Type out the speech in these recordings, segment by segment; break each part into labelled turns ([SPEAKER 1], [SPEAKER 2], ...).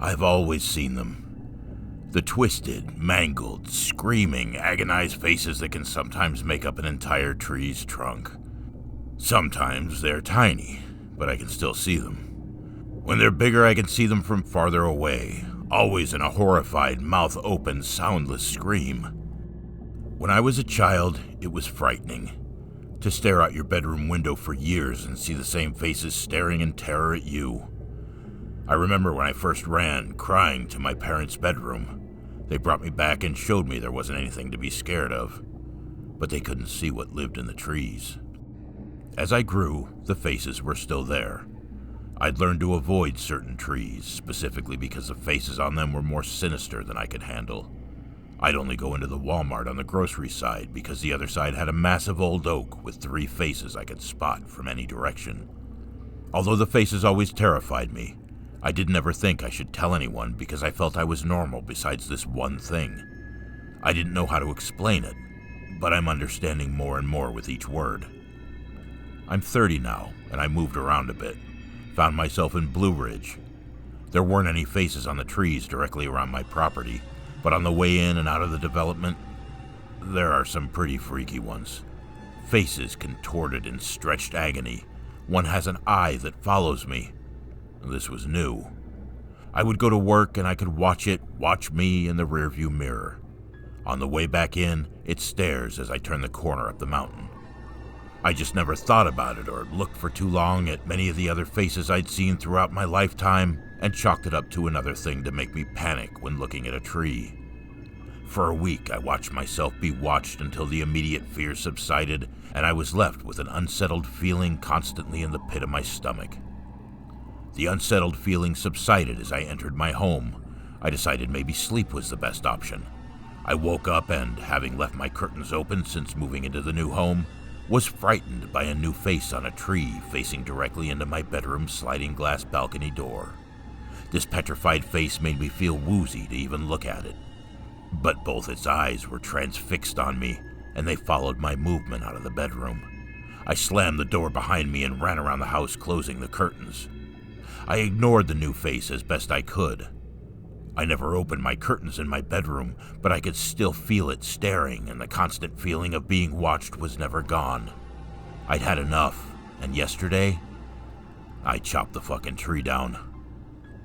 [SPEAKER 1] I've always seen them. The twisted, mangled, screaming, agonized faces that can sometimes make up an entire tree's trunk. Sometimes they're tiny, but I can still see them. When they're bigger, I can see them from farther away, always in a horrified, mouth-open, soundless scream. When I was a child, it was frightening. To stare out your bedroom window for years and see the same faces staring in terror at you. I remember when I first ran, crying, to my parents' bedroom. They brought me back and showed me there wasn't anything to be scared of, but they couldn't see what lived in the trees. As I grew, the faces were still there. I'd learned to avoid certain trees, specifically because the faces on them were more sinister than I could handle. I'd only go into the Walmart on the grocery side because the other side had a massive old oak with 3 faces I could spot from any direction. Although the faces always terrified me, I didn't ever think I should tell anyone because I felt I was normal besides this one thing. I didn't know how to explain it, but I'm understanding more and more with each word. I'm 30 now, and I moved around a bit. Found myself in Blue Ridge. There weren't any faces on the trees directly around my property, but on the way in and out of the development, there are some pretty freaky ones. Faces contorted in stretched agony. One has an eye that follows me. This was new. I would go to work and I could watch it watch me in the rearview mirror. On the way back in, it stares as I turn the corner up the mountain. I just never thought about it or looked for too long at many of the other faces I'd seen throughout my lifetime and chalked it up to another thing to make me panic when looking at a tree. For a week, I watched myself be watched until the immediate fear subsided and I was left with an unsettled feeling constantly in the pit of my stomach. The unsettled feeling subsided as I entered my home. I decided maybe sleep was the best option. I woke up and, having left my curtains open since moving into the new home, was frightened by a new face on a tree facing directly into my bedroom's sliding glass balcony door. This petrified face made me feel woozy to even look at it. But both its eyes were transfixed on me, and they followed my movement out of the bedroom. I slammed the door behind me and ran around the house closing the curtains. I ignored the new face as best I could. I never opened my curtains in my bedroom, but I could still feel it staring, and the constant feeling of being watched was never gone. I'd had enough, and yesterday, I chopped the fucking tree down.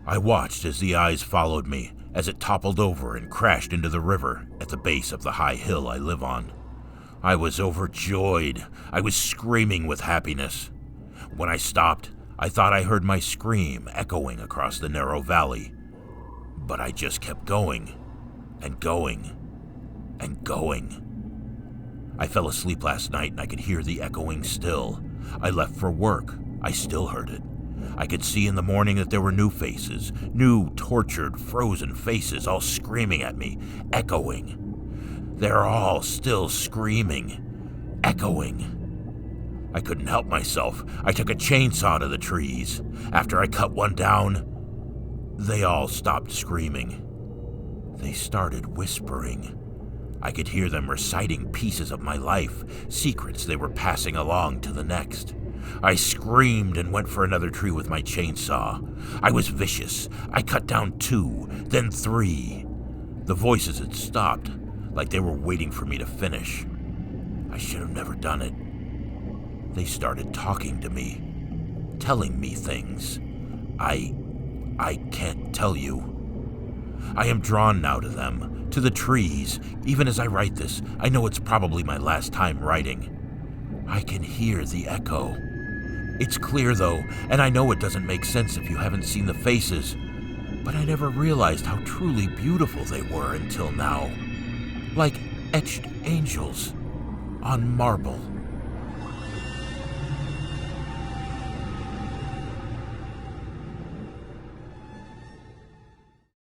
[SPEAKER 1] I watched as the eyes followed me, as it toppled over and crashed into the river at the base of the high hill I live on. I was overjoyed. I was screaming with happiness. When I stopped, I thought I heard my scream echoing across the narrow valley. But I just kept going, and going, and going. I fell asleep last night and I could hear the echoing still. I left for work. I still heard it. I could see in the morning that there were new faces, new tortured, frozen faces all screaming at me, echoing. They're all still screaming, echoing. I couldn't help myself. I took a chainsaw to the trees. After I cut one down, they all stopped screaming. They started whispering. I could hear them reciting pieces of my life, secrets they were passing along to the next. I screamed and went for another tree with my chainsaw. I was vicious. I cut down 2, then 3. The voices had stopped, like they were waiting for me to finish. I should have never done it. They started talking to me, telling me things. I can't tell you. I am drawn now to them, to the trees. Even as I write this, I know it's probably my last time writing. I can hear the echo. It's clear though, and I know it doesn't make sense if you haven't seen the faces, but I never realized how truly beautiful they were until now. Like etched angels on marble.